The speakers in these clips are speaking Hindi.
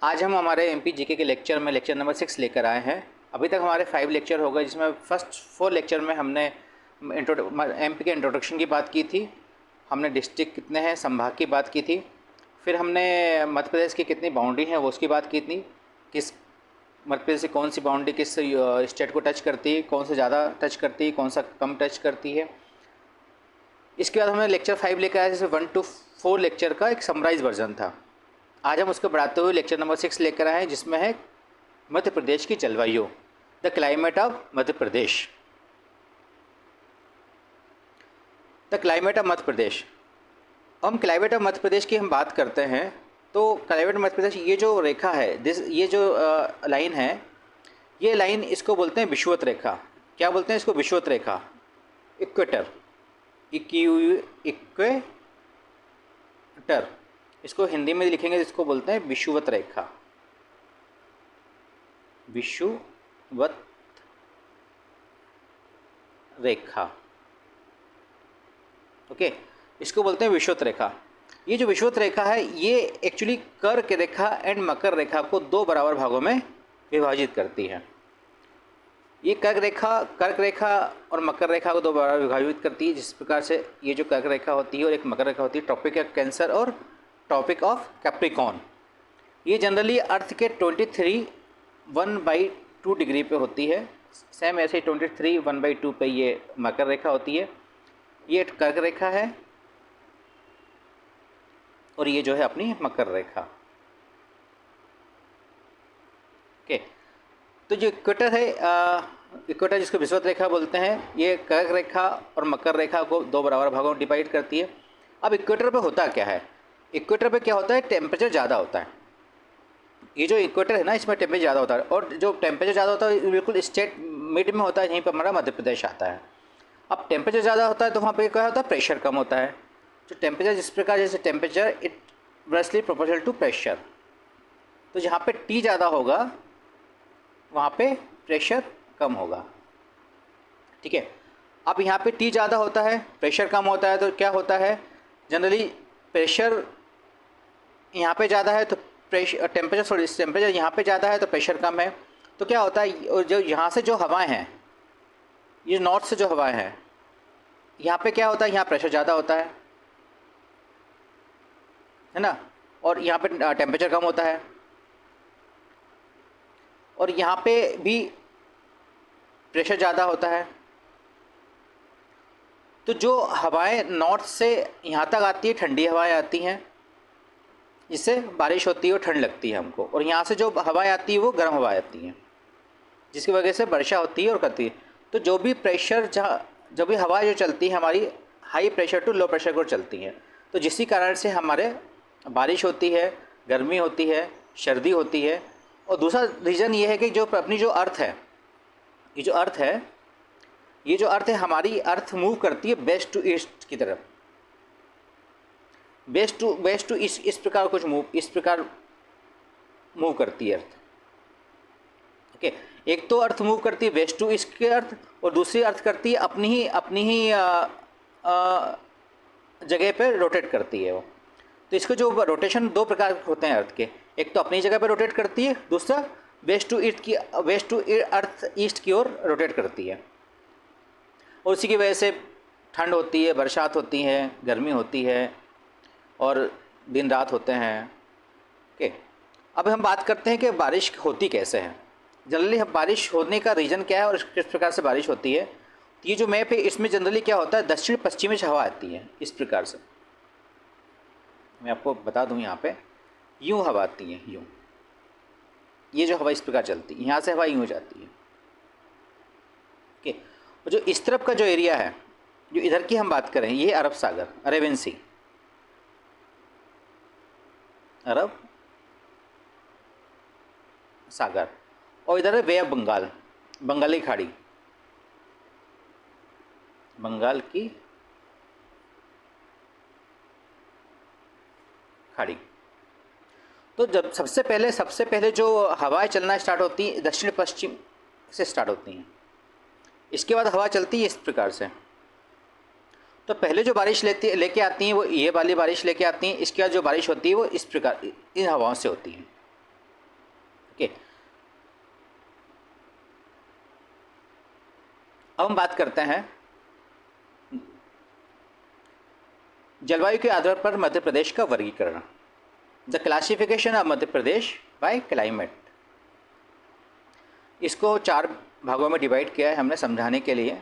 आज हम हमारे एमपी जीके के लेक्चर में लेक्चर नंबर 6 लेकर आए हैं। अभी तक हमारे 5 लेक्चर हो गए, जिसमें फर्स्ट 4 लेक्चर में हमने एमपी के इंट्रोडक्शन की बात की थी, हमने डिस्ट्रिक्ट कितने हैं, संभाग की बात की थी, फिर हमने मध्य प्रदेश की कितनी बाउंड्री हैं वो उसकी बात की थी, किस मध्य प्रदेश से कौन सी बाउंड्री किस स्टेट को टच करती है, कौन से ज़्यादा टच करती है, कौन सा कम टच करती है। इसके बाद हमने लेक्चर 5 लेकर आया, जैसे 1 to 4 लेक्चर का एक समराइज वर्जन था। आज हम उसको बढ़ाते हुए लेक्चर नंबर 6 लेकर आए हैं, जिसमें है मध्य प्रदेश की जलवायु, the climate of Madhya Pradesh. The climate of Madhya Pradesh. हम क्लाइमेट ऑफ मध्य प्रदेश की हम बात करते हैं तो क्लाइमेट मध्य प्रदेश, ये जो रेखा है, ये जो लाइन है, ये लाइन इसको बोलते हैं विषुवत रेखा। क्या बोलते हैं इसको? विषुवत रेखा, इक्वेटर, इक्वेटर। इसको हिंदी में लिखेंगे, इसको बोलते हैं विषुवत रेखा, विषुवत रेखा। ओके, इसको बोलते हैं विषुवत रेखा। ये जो विषुवत रेखा है, ये एक्चुअली कर्क रेखा एंड मकर रेखा को 2 बराबर भागों में विभाजित करती है। ये कर्क रेखा और मकर रेखा को 2 बराबर विभाजित करती है। जिस प्रकार से ये जो कर्क रेखा होती है और एक मकर रेखा होती है, ट्रॉपिक ऑफ कैंसर और ट्रॉपिक ऑफ कैप्रिकॉर्न, ये जनरली अर्थ के 23 1/2 डिग्री पे होती है। सेम ऐसे 23 1/2 पे ये मकर रेखा होती है, ये कर्क रेखा है और ये जो है अपनी मकर रेखा। ओके, तो जो इक्वेटर है, इक्वेटर जिसको विषुवत रेखा बोलते हैं, ये कर्क रेखा और मकर रेखा को 2 बराबर भागों में डिवाइड करती है। अब इक्वेटर पे होता क्या है? इक्वेटर पे क्या होता है? टेम्परेचर ज़्यादा होता है। ये जो इक्वेटर है ना, इसमें टेम्परेचर ज़्यादा होता है, और जो टेम्परेचर ज़्यादा होता है बिल्कुल स्टेट मिड में होता है, यहीं पर हमारा मध्य प्रदेश आता है। अब टेम्परेचर ज़्यादा होता है तो वहाँ पे क्या होता है? प्रेशर कम होता है। जो टेम्परेचर जिस प्रकार, जैसे temperature it inversely proportional to pressure, तो जहाँ पे टी ज़्यादा होगा वहाँ पे प्रेशर कम होगा। ठीक है, अब यहाँ पे टी ज़्यादा होता है, प्रेशर कम होता है, तो क्या होता है? जनरली प्रेशर यहाँ पे ज़्यादा है तो टेम्परेचर यहाँ पे ज़्यादा है तो प्रेशर कम है। तो क्या होता है, जो यहाँ से जो हवाएं हैं, ये नॉर्थ से जो हवाएं हैं, यहाँ पे क्या होता है? यहाँ प्रेशर ज़्यादा होता है ना, और यहाँ पे टेम्परेचर कम होता है, और यहाँ पे भी प्रेशर ज़्यादा होता है। तो जो हवाएं नॉर्थ से यहाँ तक आती है, ठंडी हवाएं आती हैं, जिससे बारिश होती है और ठंड लगती है हमको, और यहाँ से जो हवाएं आती है वो गर्म हवाएं आती हैं, जिसकी वजह से वर्षा होती है और करती है। तो जो भी प्रेशर, जो भी हवाएं जो चलती है हमारी, high pressure to low pressure को चलती हैं, तो जिसकी कारण से हमारे बारिश होती है, गर्मी होती है, सर्दी होती है। और दूसरा रीज़न ये है कि जो अपनी जो अर्थ है, ये जो अर्थ है हमारी अर्थ मूव करती है वेस्ट टू ईस्ट की तरफ, वेस्ट टू ईस्ट, इस प्रकार मूव करती है अर्थ। ओके, एक तो अर्थ मूव करती है वेस्ट टू ईस्ट की अर्थ, और दूसरी अर्थ करती है अपनी ही जगह पे रोटेट करती है वो। तो इसके जो रोटेशन 2 प्रकार होते हैं अर्थ के, एक तो अपनी जगह पे रोटेट करती है, दूसरा वेस्ट टू अर्थ ईस्ट की ओर रोटेट करती है, और उसी की वजह से ठंड होती है, बरसात होती है, गर्मी होती है, और दिन रात होते हैं। ओके, अब हम बात करते हैं कि बारिश होती कैसे है। जनरली हम बारिश होने का रीज़न क्या है और किस प्रकार से बारिश होती है। तो ये जो मैप है, इसमें जनरली क्या होता है? दक्षिण पश्चिमी हवा आती है। इस प्रकार से मैं आपको बता दूं, यहाँ पे यूँ हवा आती है, यूँ, ये जो हवा इस प्रकार चलती है, यहाँ से हवा यूँ जाती है। ओके, और जो इस तरफ का जो एरिया है, जो इधर की हम बात करें, ये अरब सागर, अरेबियन सी, अरब सागर, और इधर है वे ऑफ बंगाल, बंगाली खाड़ी, बंगाल की खाड़ी। तो जब सबसे पहले जो हवाएं चलना स्टार्ट होती हैं, दक्षिण पश्चिम से स्टार्ट होती हैं। इसके बाद हवा चलती है इस प्रकार से। तो पहले जो बारिश लेके आती हैं वो ये वाली बारिश लेके आती हैं। इसके बाद जो बारिश होती है वो इस प्रकार इन हवाओं से होती है। ओके, अब हम बात करते हैं जलवायु के आधार पर मध्य प्रदेश का वर्गीकरण। The classification of Madhya Pradesh bye climate. इसको 4 भागों में डिवाइड किया है हमने समझाने के लिए।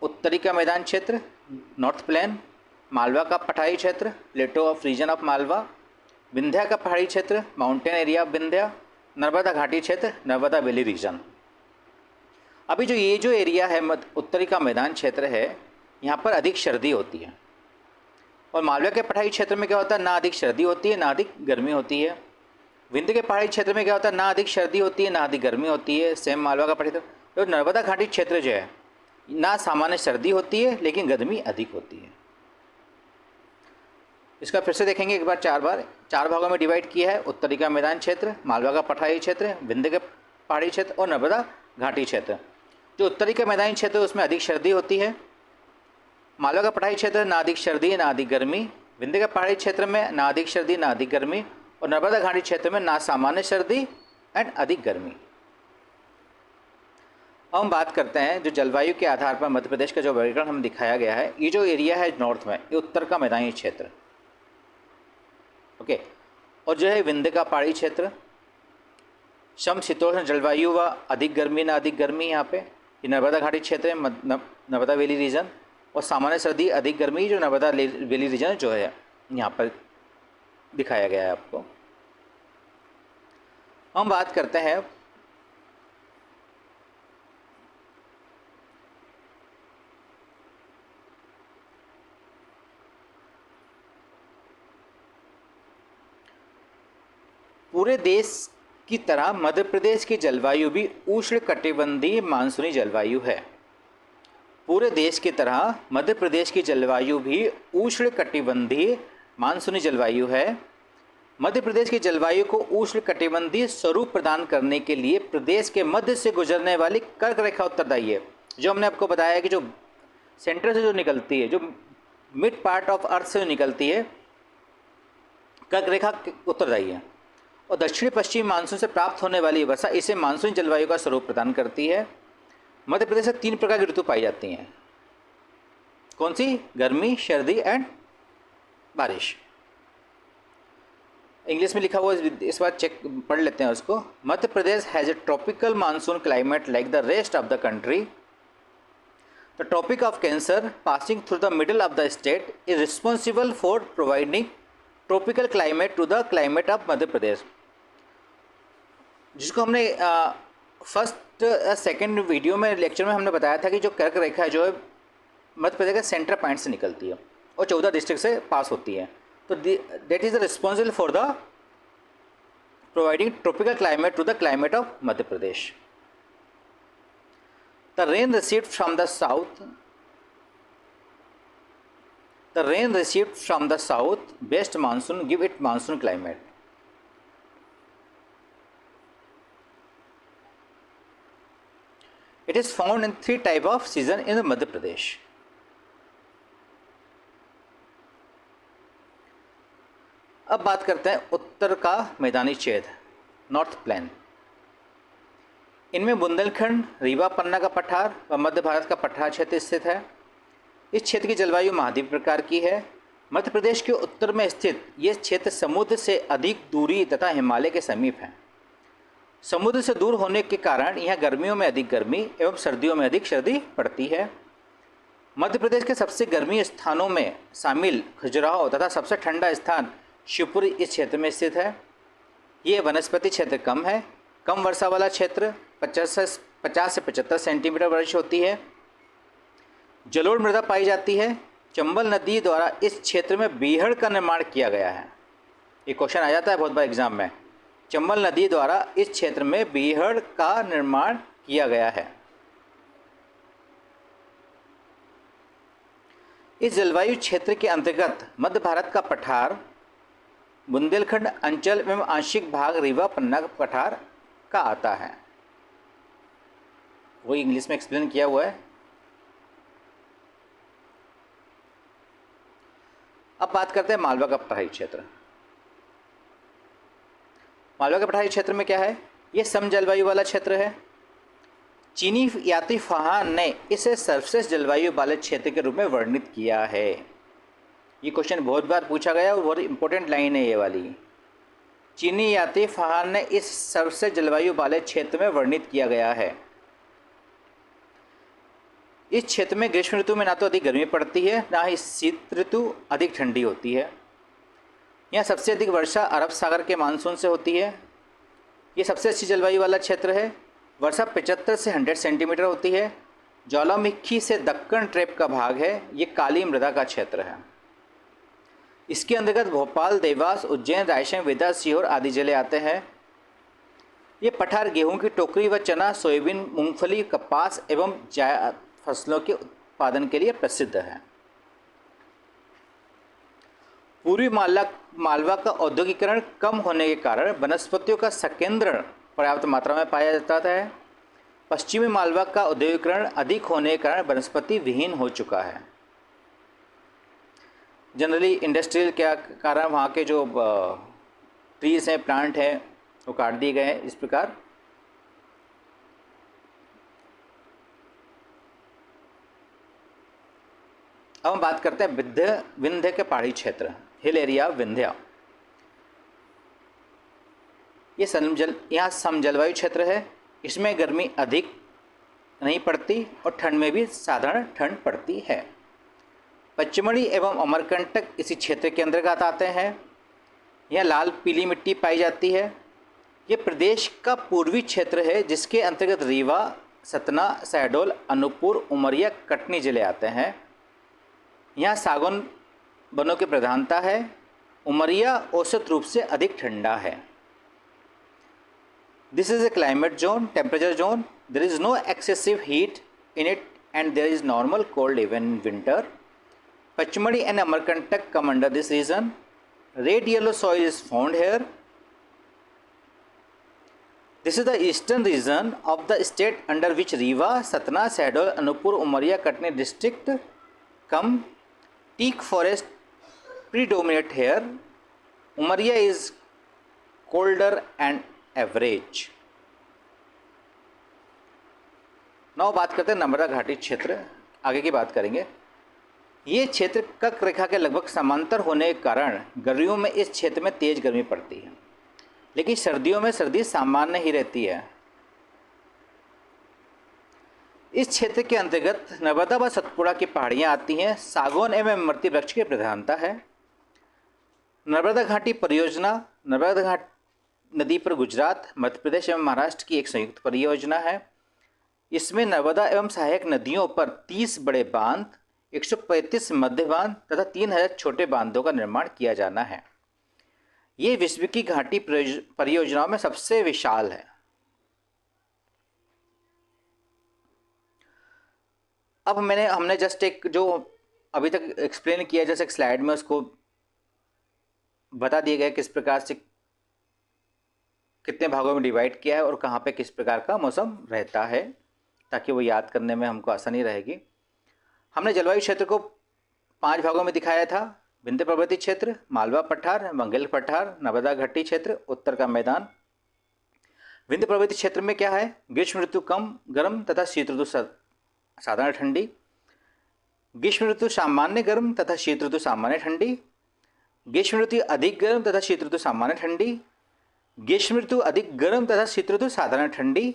उत्तरी का मैदान क्षेत्र, नॉर्थ प्लेन, मालवा का पठारी क्षेत्र, plateau of region of Malwa, Vindhya का पहाड़ी क्षेत्र, mountain area of Vindhya, Narmada घाटी क्षेत्र, नर्मदा वैली रीजन। अभी जो एरिया है उत्तरी का मैदान क्षेत्र है, यहाँ पर अधिक सर्दी होती है। और मालवा के पठारी क्षेत्र में क्या होता है, ना अधिक सर्दी होती है ना अधिक गर्मी होती है। विंध्य के पहाड़ी क्षेत्र में क्या होता है, ना अधिक सर्दी होती है ना अधिक गर्मी होती है। सेम मालवा का पठारी क्षेत्र। तो नर्मदा घाटी क्षेत्र जो है, ना सामान्य सर्दी होती है लेकिन गर्मी अधिक होती है। इसका फिर से देखेंगे एक बार, 4 भागों में डिवाइड किया है। उत्तरी का मैदान क्षेत्र, मालवा का पठारी क्षेत्र, विंध्य के पहाड़ी क्षेत्र और नर्मदा घाटी क्षेत्र। जो उत्तरी का मैदानी क्षेत्र है उसमें अधिक सर्दी होती है। मालवा का पठारी क्षेत्र ना अधिक सर्दी ना अधिक गर्मी। विंध्य के पहाड़ी क्षेत्र में ना अधिक सर्दी ना अधिक गर्मी। और नर्मदा घाटी क्षेत्र में ना सामान्य सर्दी एंड अधिक गर्मी। अब हम बात करते हैं जो जलवायु के आधार पर मध्य प्रदेश का जो वर्गीकरण हम दिखाया गया है। ये जो एरिया है नॉर्थ में, ये उत्तर का मैदानी क्षेत्र, ओके। और जो है विंध्य का पहाड़ी क्षेत्र, समशीतोष्ण जलवायु व अधिक गर्मी ना अधिक गर्मी। यहाँ पे ये नर्मदा घाटी क्षेत्र है, नर्मदा वैली रीजन। और सामान्य सर्दी अधिक गर्मी जो नर्मदा वैली रीजन जो है यहाँ पर दिखाया गया है आपको। हम बात करते हैं पूरे देश की तरह मध्य प्रदेश की जलवायु भी उष्णकटिबंधीय मानसूनी जलवायु है। पूरे देश की तरह मध्य प्रदेश की जलवायु भी उष्णकटिबंधीय मानसूनी जलवायु है। मध्य प्रदेश की जलवायु को उष्णकटिबंधीय स्वरूप प्रदान करने के लिए प्रदेश के मध्य से गुजरने वाली कर्क रेखा उत्तरदायी है। जो हमने आपको बताया कि जो सेंटर से जो निकलती है, जो मिड पार्ट ऑफ अर्थ से जो निकलती है, कर्क रेखा उत्तरदायी है। और दक्षिणी पश्चिमी मानसून से प्राप्त होने वाली वर्षा इसे मानसूनी जलवायु का स्वरूप प्रदान करती है। मध्य प्रदेश में 3 प्रकार की ऋतु पाई जाती हैं। कौन सी? गर्मी, सर्दी एंड बारिश। इंग्लिश में लिखा हुआ इस बार चेक पढ़ लेते हैं उसको। Madhya Pradesh has a tropical monsoon climate like the rest of the country. The tropic of cancer passing through the middle of the state is responsible for providing tropical climate to the climate of Madhya Pradesh, जिसको हमने फर्स्ट सेकंड वीडियो में लेक्चर में हमने बताया था कि जो कर्क रेखा है जो है मध्य प्रदेश के सेंटर पॉइंट से निकलती है और 14 डिस्ट्रिक्ट से पास होती है। तो that is responsible for the providing tropical climate to the climate of Madhya Pradesh. The rain received from the south west monsoon give it monsoon climate. It is found in 3 type of season in Madhya Pradesh. अब बात करते हैं उत्तर का मैदानी क्षेत्र, नॉर्थ प्लेन। इनमें बुंदेलखंड, रीवा पन्ना का पठार व मध्य भारत का पठार क्षेत्र स्थित है। इस क्षेत्र की जलवायु महाद्वीप प्रकार की है। मध्य प्रदेश के उत्तर में स्थित यह क्षेत्र समुद्र से अधिक दूरी तथा हिमालय के समीप है। समुद्र से दूर होने के कारण यहाँ गर्मियों में अधिक गर्मी एवं सर्दियों में अधिक सर्दी पड़ती है। मध्य प्रदेश के सबसे गर्मी स्थानों में शामिल खजुराहो तथा सबसे ठंडा स्थान शिवपुरी इस क्षेत्र में स्थित है। ये वनस्पति क्षेत्र कम है। कम वर्षा वाला क्षेत्र 50 से 75 सेंटीमीटर वर्षा होती है। जलोढ़ मृदा पाई जाती है। चंबल नदी द्वारा इस क्षेत्र में बीहड़ का निर्माण किया गया है। ये क्वेश्चन आ जाता है बहुत बार एग्जाम में। चंबल नदी द्वारा इस क्षेत्र में बीहड़ का निर्माण किया गया है। इस जलवायु क्षेत्र के अंतर्गत मध्य भारत का पठार, बुंदेलखंड अंचल एवं आंशिक भाग रीवा पन्ना का पठार का आता है। वही इंग्लिश में एक्सप्लेन किया हुआ है। अब बात करते हैं मालवा का पठारी क्षेत्र। मालवा के पठारी क्षेत्र में क्या है? ये सम जलवायु वाला क्षेत्र है। चीनी यात्री फहान ने इसे सर्वश्रेष्ठ जलवायु वाले क्षेत्र के रूप में वर्णित किया है। ये क्वेश्चन बहुत बार पूछा गया और बहुत इंपॉर्टेंट लाइन है ये वाली। चीनी यात्री फहान ने इस सर्वश्रेष्ठ जलवायु वाले क्षेत्र में वर्णित किया गया है। इस क्षेत्र में ग्रीष्म ऋतु में ना तो अधिक गर्मी पड़ती है, ना ही शीत ऋतु अधिक ठंडी होती है। यहाँ सबसे अधिक वर्षा अरब सागर के मानसून से होती है। ये सबसे अच्छी जलवायु वाला क्षेत्र है। वर्षा 75 से 100 सेंटीमीटर होती है। ज्वालामुखी से दक्कन ट्रैप का भाग है। ये काली मृदा का क्षेत्र है। इसके अंतर्गत भोपाल, देवास, उज्जैन, रायसेन, वेदा, सीहोर आदि जिले आते हैं। ये पठार गेहूं की टोकरी व चना, सोयाबीन, मूंगफली, कपास एवं जायद फसलों के उत्पादन के लिए प्रसिद्ध है। पूर्वी मालवा का औद्योगिकरण कम होने के कारण वनस्पतियों का संकेंद्रण पर्याप्त मात्रा में पाया जाता है। पश्चिमी मालवा का औद्योगिकरण अधिक होने के कारण वनस्पति विहीन हो चुका है। जनरली इंडस्ट्रियल क्या कारण वहाँ के जो ट्रीज हैं, प्लांट हैं, वो काट दिए गए हैं। इस प्रकार अब हम बात करते हैं विंध्य के पहाड़ी क्षेत्र, हिल एरिया विंध्या। ये यहाँ सम जलवायु क्षेत्र है। इसमें गर्मी अधिक नहीं पड़ती और ठंड में भी साधारण ठंड पड़ती है। पचमढ़ी एवं अमरकंटक इसी क्षेत्र के अंतर्गत आते हैं। यह लाल पीली मिट्टी पाई जाती है। ये प्रदेश का पूर्वी क्षेत्र है जिसके अंतर्गत रीवा, सतना, शहडोल, अनूपपुर, उमरिया, कटनी जिले आते हैं। यहाँ सागौन वनों की प्रधानता है। उमरिया औसत रूप से अधिक ठंडा है। This is a climate zone, temperature zone. There is no excessive heat in it and there is normal cold even in winter. Pachmarhi and Amarkantak come under this region. Red yellow soil is found here. This is the eastern region of the state under which Rewa, Satna, Shahdol, Anuppur, Umaria, Katni district come. Teak forest predominate here. Umaria is colder and average. Now बात करते हैं नर्मदा घाटी क्षेत्र, आगे की बात करेंगे। ये क्षेत्र कर्क रेखा के लगभग समांतर होने के कारण गर्मियों में इस क्षेत्र में तेज गर्मी पड़ती है, लेकिन सर्दियों में सर्दी सामान्य ही रहती है। इस क्षेत्र के अंतर्गत नर्मदा व सतपुड़ा की पहाड़ियाँ आती हैं। सागौन एवं इमरती वृक्ष की प्रधानता है। नर्मदा घाटी परियोजना नर्मदा घाट नदी पर गुजरात, मध्य प्रदेश एवं महाराष्ट्र की एक संयुक्त परियोजना है। इसमें नर्मदा एवं सहायक नदियों पर 30 बड़े बांध, 135 मध्य बांध तथा 3000 छोटे बांधों का निर्माण किया जाना है। ये विश्व की घाटी परियोजनाओं में सबसे विशाल है। अब हमने जस्ट एक जो अभी तक एक्सप्लेन किया, जैसे एक स्लाइड में उसको बता दिया गया किस प्रकार से कितने भागों में डिवाइड किया है और कहाँ पे किस प्रकार का मौसम रहता है, ताकि वो याद करने में हमको आसानी रहेगी। हमने जलवायु क्षेत्र को 5 भागों में दिखाया था। विंध्य पर्वतीय क्षेत्र, मालवा पठार, बंगाल पठार, नर्मदा घाटी क्षेत्र, उत्तर का मैदान। विंध्य पर्वतीय क्षेत्र में क्या है? ग्रीष्म ऋतु कम गर्म तथा शीत ऋतु साधारण ठंडी। ग्रीष्म ऋतु सामान्य गर्म तथा शीत ऋतु सामान्य ठंडी। ग्रीष्म ऋतु अधिक गर्म तथा शीत ऋतु सामान्य ठंडी। ग्रीष्म ऋतु अधिक गर्म तथा शीत ऋतु साधारण ठंडी।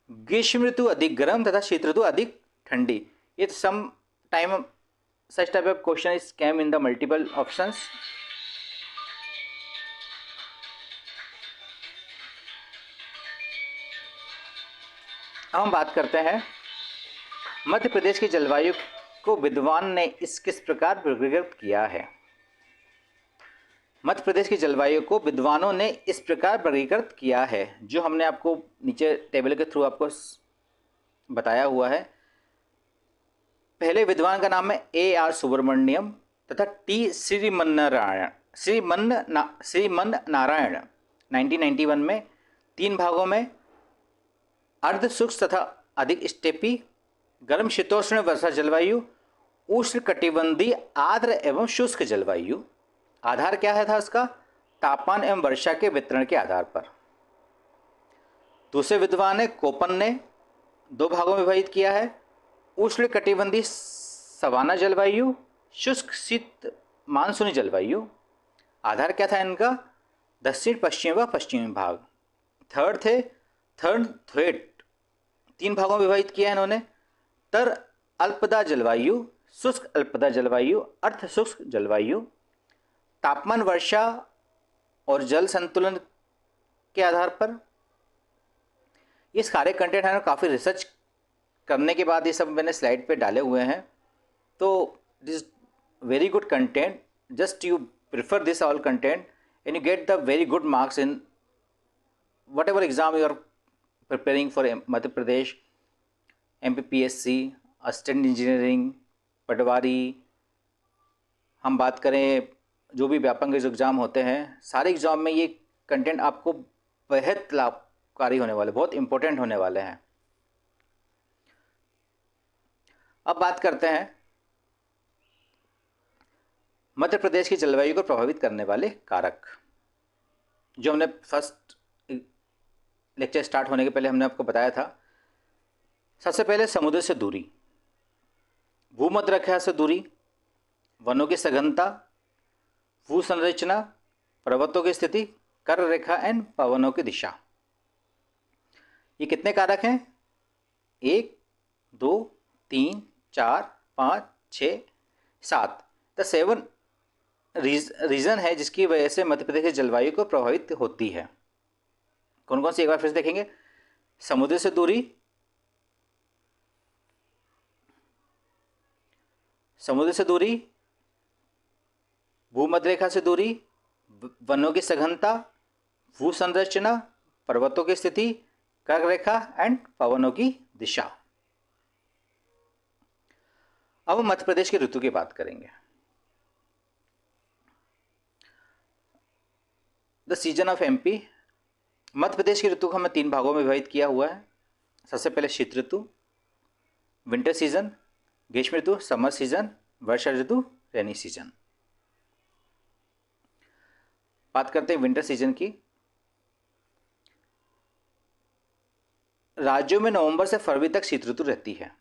ग्रीष्म ऋतु अधिक गर्म तथा शीत ऋतु अधिक ठंडी। ये some time such type of question is came in the multiple options. अब हम बात करते हैं मध्य प्रदेश की जलवायु को विद्वान ने किस प्रकार वर्गीकृत किया है। मध्य प्रदेश की जलवायु को विद्वानों ने इस प्रकार वर्गीकृत किया है, जो हमने आपको नीचे टेबल के थ्रू आपको बताया हुआ है। पहले विद्वान का नाम है A.R. सुब्रमण्यम तथा T. श्रीमन नारायण 1991 में 3 भागों में अर्ध शुष्क तथा अधिक स्टेपी, गर्म शीतोष्ण वर्षा जलवायु, उष्ण कटिबंधीय आर्द्र एवं शुष्क जलवायु। आधार क्या है था उसका? तापमान एवं वर्षा के वितरण के आधार पर। दूसरे विद्वान है कोपन ने 2 भागों में विभाजित किया है, उष्ण कटिबंधीय सवाना जलवायु, शुष्क शीत मानसूनी जलवायु। आधार क्या था इनका? दक्षिण पश्चिम व पश्चिमी भाग। थर्ड थे थर्न थ्वेट, 3 भागों में विभाजित किया है इन्होंने, तर अल्पदा जलवायु, शुष्क अल्पदा जलवायु, अर्ध शुष्क जलवायु। तापमान, वर्षा और जल संतुलन के आधार पर ये सारे कंटेंट है, काफ़ी रिसर्च करने के बाद ये सब मैंने स्लाइड पे डाले हुए हैं। तो this very good content, just you prefer this all content and you get the very good marks in whatever exam you are preparing for Madhya Pradesh, MPPSC, assistant engineering, patwari. हम बात करें जो भी व्यापक एग्ज़ाम होते हैं, सारे एग्ज़ाम में ये कंटेंट आपको बेहद लाभकारी होने वाले, बहुत इंपॉर्टेंट होने वाले हैं। अब बात करते हैं मध्य प्रदेश की जलवायु को प्रभावित करने वाले कारक। जो हमने फर्स्ट लेक्चर स्टार्ट होने के पहले हमने आपको बताया था। सबसे पहले समुद्र से दूरी, भूमध्य रेखा से दूरी, वनों की सघनता, भू संरचना, पर्वतों की स्थिति, कर्क रेखा एंड पवनों की दिशा। ये कितने कारक हैं? 1, 2, 3, 4, 5, 6, 7। द 7 रीज़न है जिसकी वजह से मध्य प्रदेश की जलवायु को प्रभावित होती है। कौन कौन सी, एक बार फिर से देखेंगे। समुद्र से दूरी, समुद्र से दूरी, भूमध्य रेखा से दूरी, वनों की सघनता, भू संरचना, पर्वतों की स्थिति, कर्क रेखा एंड पवनों की दिशा। अब हम मध्य प्रदेश के ऋतु की बात करेंगे। The season of MP। मध्य प्रदेश के ऋतु को हमें 3 भागों में विभाजित किया हुआ है। सबसे पहले शीत ऋतु, विंटर सीजन, ग्रीष्म ऋतु, समर सीजन, वर्षा ऋतु, रेनी सीजन। बात करते हैं विंटर सीजन की। राज्यों में नवंबर से फरवरी तक शीत ऋतु रहती है।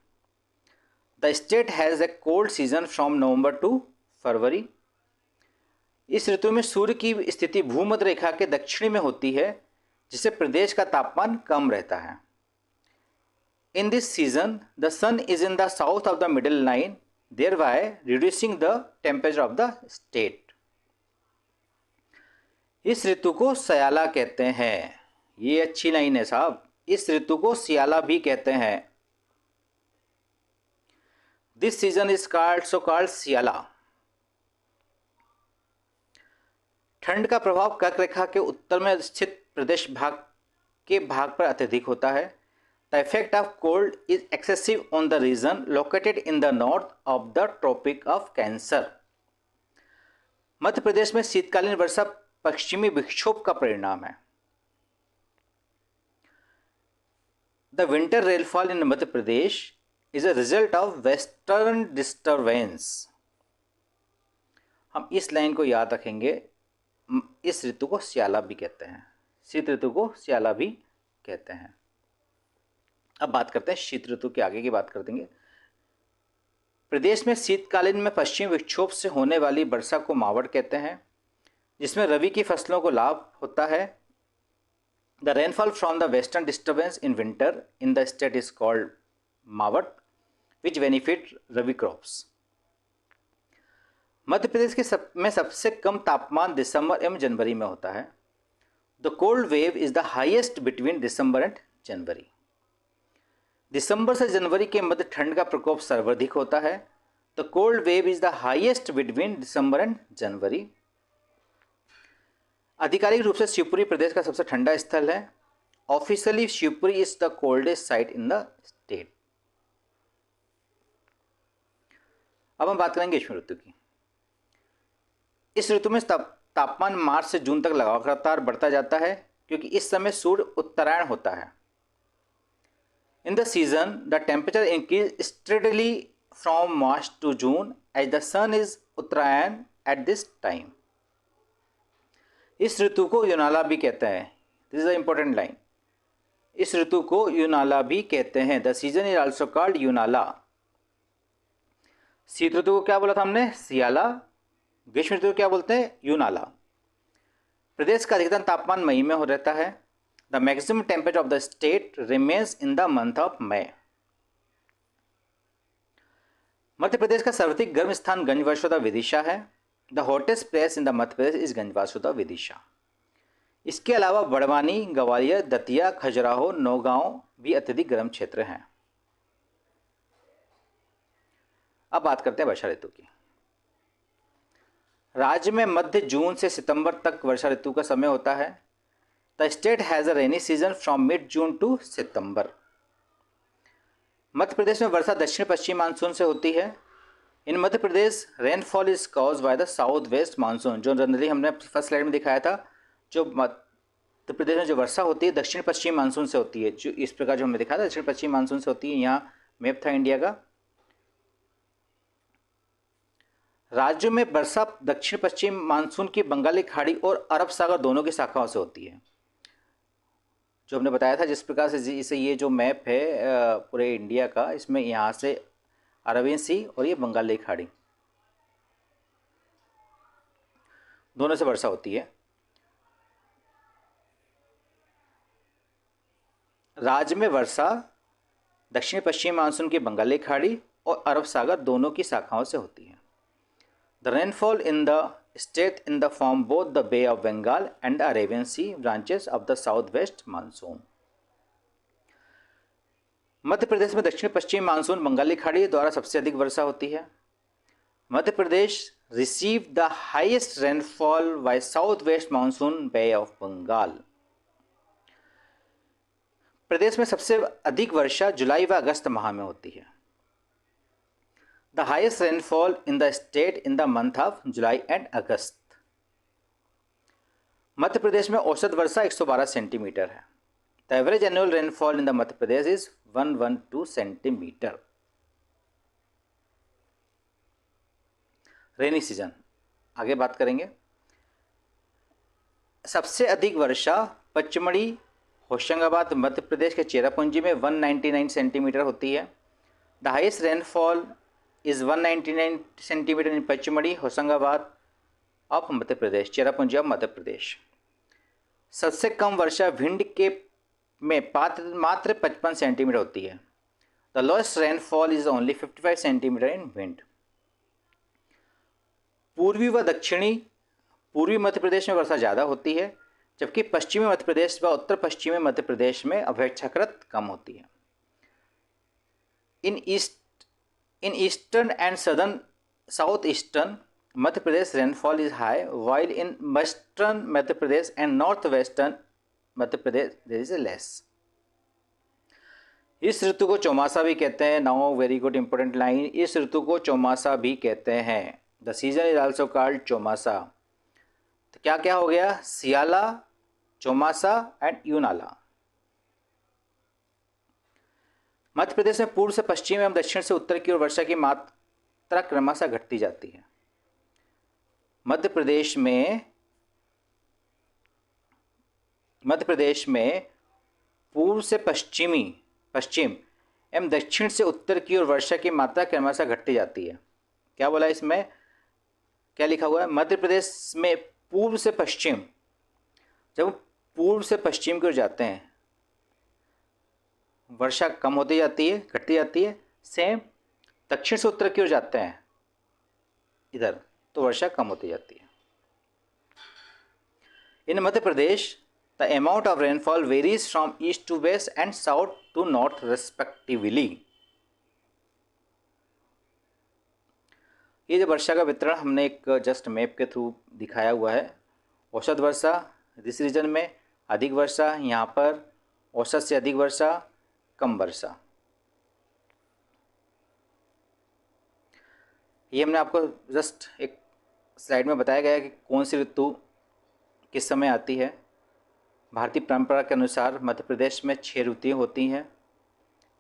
The state has a cold season from November to February. इस ऋतु में सूर्य की स्थिति भूमध्य रेखा के दक्षिणी में होती है, जिससे प्रदेश का तापमान कम रहता है। In this season the sun is in the south of the middle line, thereby reducing the temperature of the state। इस ऋतु को स्याला कहते हैं। ये अच्छी लाइन है साहब, इस ऋतु को स्याला भी कहते हैं। This season is called syala. ठंड का प्रभाव कर्क रेखा के उत्तर में स्थित प्रदेश के भाग पर अत्यधिक होता है। The effect of cold is excessive on the region located in the north of the Tropic of Cancer। मध्य प्रदेश में शीतकालीन वर्षा पश्चिमी विक्षोभ का परिणाम है। The winter rainfall in Madhya Pradesh is a result of western disturbance। हम इस लाइन को याद रखेंगे। इस ऋतु को स्याला भी कहते हैं, शीत ऋतु को स्याला भी कहते हैं। अब बात करते हैं शीत ऋतु के आगे की बात कर देंगे। प्रदेश में शीतकालीन में पश्चिमी विक्षोभ से होने वाली वर्षा को मावट कहते हैं, जिसमें रबी की फसलों को लाभ होता है। The rainfall from the western disturbance in winter in the state is called mawat, which benefit rabi crops. Madhya Pradesh के में सबसे कम तापमान दिसंबर एवं जनवरी में होता है। The cold wave is the highest between December and January. दिसंबर से जनवरी के मध्य ठंड का प्रकोप सर्वाधिक होता है। The cold wave is the highest between December and January. आधिकारिक रूप से शिवपुरी प्रदेश का सबसे ठंडा स्थल है। Officially Shivpuri is the coldest site in the state. अब हम बात करेंगे ग्रीष्म ऋतु की। इस ऋतु में तापमान मार्च से जून तक लगातार बढ़ता जाता है, क्योंकि इस समय सूर्य उत्तरायण होता है। In the season, the temperature increases steadily from March to June as the sun is Uttarayan at this time। इस ऋतु को योनाला भी कहते हैं। This is a important line. इस ऋतु को यूनाला भी कहते हैं। The season is also called yunala. शीत ऋतु को क्या बोला था हमने? सियाला। ग्रीष्म ऋतु को क्या बोलते हैं? यूनाला। प्रदेश का अधिकतम तापमान मई में हो रहता है। The maximum temperature of the state remains in the month of May. Madhya Pradesh का सर्वाधिक गर्म स्थान गंजवासुदा विदिशा है। The hottest place in the Madhya Pradesh is Ganjbasoda Vidisha. इसके अलावा बड़वानी, ग्वालियर, दतिया, खजुराहो, नौगांव भी अत्यधिक गर्म क्षेत्र हैं। अब बात करते हैं वर्षा ऋतु की। राज्य में मध्य जून से सितंबर तक वर्षा ऋतु का समय होता है। The state has a rainy season from mid June to September. Madhya Pradesh में वर्षा दक्षिण पश्चिम मानसून से होती है। In Madhya Pradesh rainfall is cause by the south west monsoon, जो जनरली हमने फर्स्ट स्लाइड में दिखाया था। जो मध्य प्रदेश में जो वर्षा होती है दक्षिण पश्चिम मानसून से होती है, जो इस प्रकार जो हमने दिखाया था दक्षिण पश्चिम मानसून से होती है। यहाँ मैप था इंडिया का। राज्यों में वर्षा दक्षिण पश्चिम मानसून की बंगाली खाड़ी और अरब सागर दोनों की शाखाओं से होती है। जो हमने बताया था जिस प्रकार से इसे ये जो मैप है पूरे इंडिया का, इसमें यहाँ से अरबियन सी और ये बंगाली खाड़ी दोनों से वर्षा होती है। राज्य में वर्षा दक्षिण पश्चिम मानसून की बंगाली खाड़ी और अरब सागर दोनों की शाखाओं से होती है। The rainfall in the state in the form both the Bay of Bengal and the Arabian Sea branches of the southwest monsoon. मध्य प्रदेश में दक्षिण पश्चिम मानसून बंगाली खाड़ी द्वारा सबसे अधिक वर्षा होती है। Madhya Pradesh receive the highest rainfall by south west monsoon bay of Bengal. प्रदेश में सबसे अधिक वर्षा जुलाई व अगस्त माह में होती है। The highest rainfall in the state in the month of July and August. मध्य प्रदेश में औसत वर्षा 112 सेंटीमीटर है। The average annual rainfall in the Madhya Pradesh is 112 centimetre. Rainy season आगे बात करेंगे। सबसे अधिक वर्षा पचमढ़ी, होशंगाबाद, मध्य प्रदेश के चेरापूंजी में 199 सेंटीमीटर होती है। The highest rainfall is 199 centimetre in Pachmarhi, Hoshangabad of Madhya Pradesh, Cherrapunji of Madhya Pradesh. सबसे कम वर्षा भिंड के में मात्र 55 सेंटीमीटर होती है। The lowest rainfall is only 55 centimetre इन भिंड। पूर्वी व दक्षिणी पूर्वी मध्य प्रदेश में वर्षा ज़्यादा होती है, जबकि पश्चिमी मध्य प्रदेश व उत्तर पश्चिमी मध्य प्रदेश में अपेक्षाकृत कम होती है। In eastern and southeastern Madhya Pradesh rainfall is high, while in western Madhya Pradesh and northwestern Madhya Pradesh there is less. इस ऋतु को चौमासा भी कहते हैं। Now very good important line, इस ऋतु को चौमासा भी कहते हैं। The season is also called chaumasa. तो क्या क्या हो गया? सियाला, चौमासा एंड यूनाला। मध्य प्रदेश में पूर्व से पश्चिम एवं दक्षिण से उत्तर की ओर वर्षा की मात्रा क्रमशः घटती जाती है। मध्य प्रदेश में पूर्व से पश्चिम एवं दक्षिण से उत्तर की ओर वर्षा की मात्रा क्रमशः घटती जाती है। क्या बोला इसमें? क्या लिखा हुआ है? मध्य प्रदेश में पूर्व से पश्चिम, जब पूर्व से पश्चिम की ओर जाते हैं वर्षा कम होती जाती है, घटती जाती है। सेम दक्षिण से उत्तर की ओर जाते हैं इधर, तो वर्षा कम होती जाती है। In Madhya Pradesh the amount of rainfall varies from east to west and south to north respectively. ये जो वर्षा का वितरण हमने एक जस्ट मैप के थ्रू दिखाया हुआ है। औसत वर्षा दिस रीजन में अधिक वर्षा, यहाँ पर औसत से अधिक वर्षा, कम वर्षा। ये हमने आपको जस्ट एक स्लाइड में बताया गया है कि कौन सी ऋतु किस समय आती है। भारतीय परंपरा के अनुसार मध्य प्रदेश में 6 ऋतुएं होती हैं: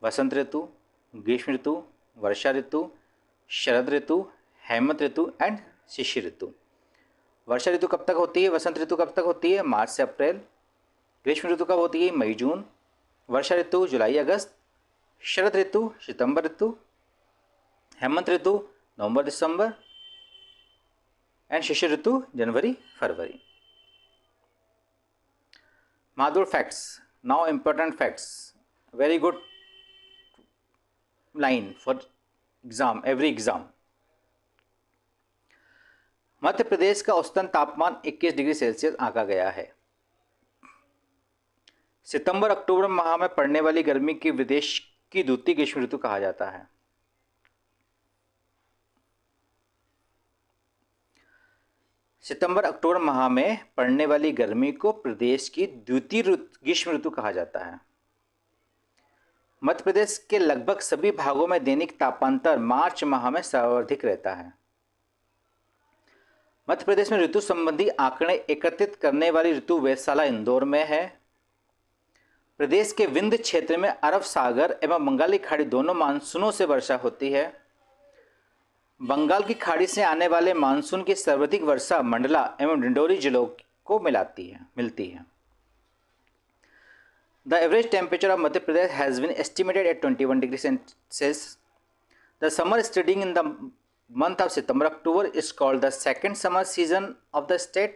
वसंत ऋतु, ग्रीष्म ऋतु, वर्षा ऋतु, शरद ऋतु, हेमंत ऋतु एंड शिशिर ऋतु। वर्षा ऋतु कब तक होती है? वसंत ऋतु कब तक होती है? मार्च से अप्रैल। ग्रीष्म ऋतु कब होती है? मई जून। वर्षा ऋतु जुलाई अगस्त, शरद ऋतु सितंबर ऋतु, हेमंत ऋतु नवंबर दिसंबर एंड शिशिर ऋतु जनवरी फरवरी। Madur facts. Now important facts. Very good line for exam, every exam. मध्य प्रदेश का औसतन तापमान 21 डिग्री सेल्सियस आंका गया है। सितंबर अक्टूबर माह में पड़ने वाली गर्मी की विदेश की द्वितीय ग्रीष्म ऋतु कहा जाता है। सितंबर अक्टूबर माह में पड़ने वाली गर्मी को प्रदेश की द्वितीय ग्रीष्म ऋतु कहा जाता है। मध्य प्रदेश के लगभग सभी भागों में दैनिक तापांतर मार्च माह में सर्वाधिक रहता है। मध्य प्रदेश में ऋतु संबंधी आंकड़े एकत्रित करने वाली ऋतु वेधशाला इंदौर में है। प्रदेश के विंध्य क्षेत्र में अरब सागर एवं बंगाली खाड़ी दोनों मानसूनों से वर्षा होती है। बंगाल की खाड़ी से आने वाले मानसून की सर्वाधिक वर्षा मंडला एवं डिंडोरी जिलों को मिलती है। The average temperature of Madhya Pradesh has been estimated at 21 degree Celsius. The summer starting in the month of September October is called the second summer season of the state.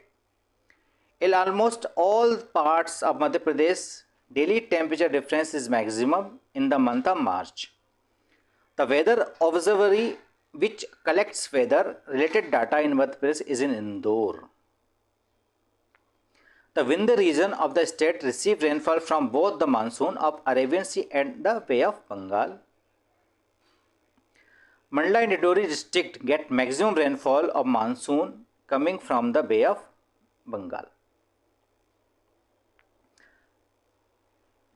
In almost all parts of Madhya Pradesh, daily temperature difference is maximum in the month of March. The weather observatory which collects weather related data in Madhya Pradesh is in Indore. The Vindhya region of the state receives rainfall from both the monsoon of Arabian Sea and the Bay of Bengal. Mandla and Dindori district get maximum rainfall of monsoon coming from the Bay of Bengal.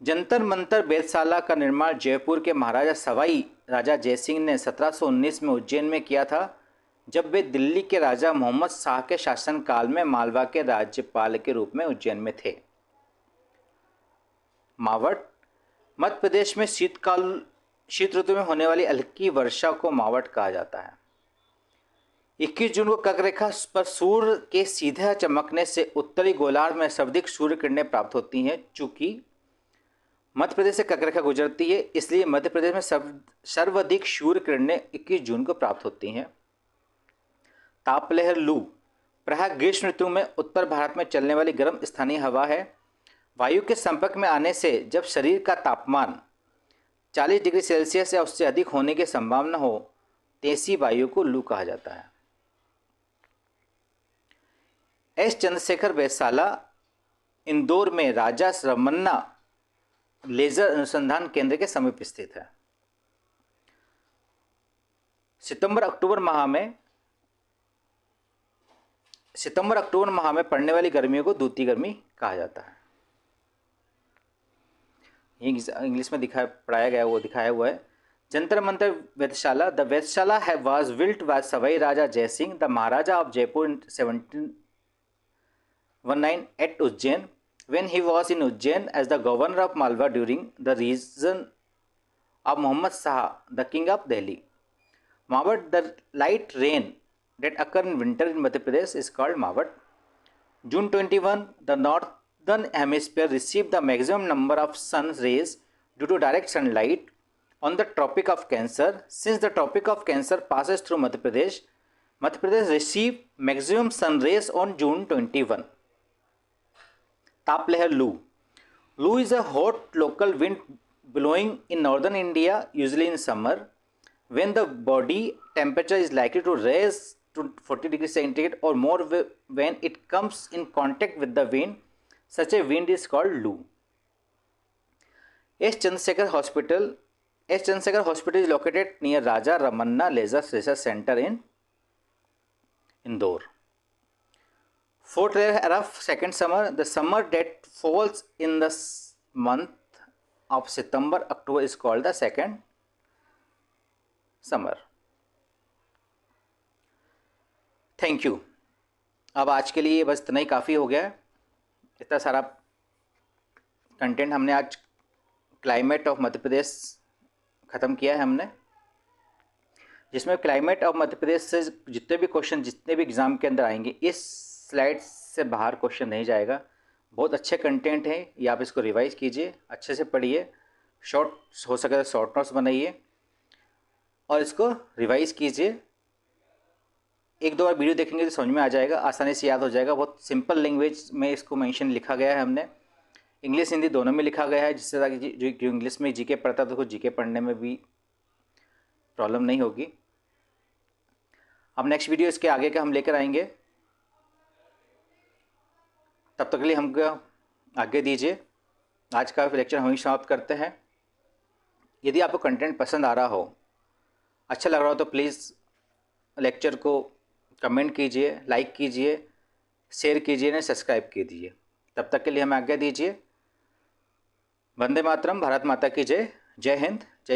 Jantar Mantar वेधशाला का निर्माण जयपुर के महाराजा सवाई राजा जयसिंह ने 1719 में उज्जैन में किया था, जब वे दिल्ली के राजा मोहम्मद शाह के शासनकाल में मालवा के राज्यपाल के रूप में उज्जैन में थे। मावट मध्य प्रदेश में शीत ऋतु में होने वाली हल्की वर्षा को मावट कहा जाता है। 21 जून को कर्क रेखा पर सूर्य के सीधा चमकने से उत्तरी गोलार्ध में सर्वाधिक सूर्य किरणें प्राप्त होती हैं। चूंकि मध्य प्रदेश से कर्क रेखा गुजरती है, इसलिए मध्य प्रदेश में सर्वाधिक सूर्य किरणें 21 जून को प्राप्त होती हैं। तापलहर लू प्रायः ग्रीष्म ऋतु में उत्तर भारत में चलने वाली गर्म स्थानीय हवा है। वायु के संपर्क में आने से जब शरीर का तापमान 40 डिग्री सेल्सियस या उससे अधिक होने की संभावना हो, ऐसी वायु को लू कहा जाता है। एस चंद्रशेखर वेधशाला इंदौर में राजा रमन्ना लेजर अनुसंधान केंद्र के समीप स्थित है। सितंबर अक्टूबर माह में पड़ने वाली गर्मियों को द्वितीय गर्मी कहा जाता है। इंग्लिश में पढ़ाया गया वो दिखाया हुआ है। Jantar Mantar vedhshala the vedhshala was built by Sawai Raja Jaisingh the Maharaja of Jaipur in 1719 at Ujjain when he was in Ujjain as the governor of Malwa during the reign of Muhammad Shah the king of Delhi. Mawat, the light rain that occur in winter in Madhya Pradesh is called Mawat. June 21 the northern hemisphere received the maximum number of sun rays due to direct sunlight on the Tropic of Cancer. Since the Tropic of Cancer passes through Madhya Pradesh received maximum sun rays on June 21. Taplehar Loo. Loo is a hot local wind blowing in northern India, usually in summer, when the body temperature is likely to rise to 40 degrees centigrade or more. When it comes in contact with the wind, such a wind is called Loo. S. Chandrasekhar Hospital is located near Raja Ramanna Leisure Research Center in Indore. Fourth layer of second summer. The summer that falls in the month of September October is called the second summer. Thank you. अब आज के लिए बस इतना ही काफ़ी हो गया है। इतना सारा कंटेंट हमने आज क्लाइमेट ऑफ मध्य प्रदेश ख़त्म किया है हमने, जिसमें क्लाइमेट ऑफ मध्य प्रदेश से जितने भी एग्ज़ाम के अंदर आएंगे, इस स्लाइड से बाहर क्वेश्चन नहीं जाएगा। बहुत अच्छे कंटेंट हैं, ये आप इसको रिवाइज़ कीजिए, अच्छे से पढ़िए, शॉर्ट हो सके तो शॉर्ट नोट्स बनाइए और इसको रिवाइज़ कीजिए। एक दो बार वीडियो देखेंगे तो समझ में आ जाएगा, आसानी से याद हो जाएगा। बहुत सिंपल लैंग्वेज में इसको मेंशन लिखा गया है हमने, इंग्लिश हिंदी दोनों में लिखा गया है, जिससे ताकि जो इंग्लिश में जीके पढ़ता है तो उसको जीके पढ़ने में भी प्रॉब्लम नहीं होगी। अब नेक्स्ट वीडियो इसके आगे का हम लेकर आएंगे, तब तक के लिए हमको आगे दीजिए। आज का लेक्चर हम ही समाप्त करते हैं। यदि आपको कंटेंट पसंद आ रहा हो, अच्छा लग रहा हो, तो प्लीज़ लेक्चर को कमेंट कीजिए, लाइक कीजिए, शेयर कीजिए, ना सब्सक्राइब कीजिए। तब तक के लिए हमें आज्ञा दीजिए। वंदे मातरम, भारत माता की जय। जय हिंद, जय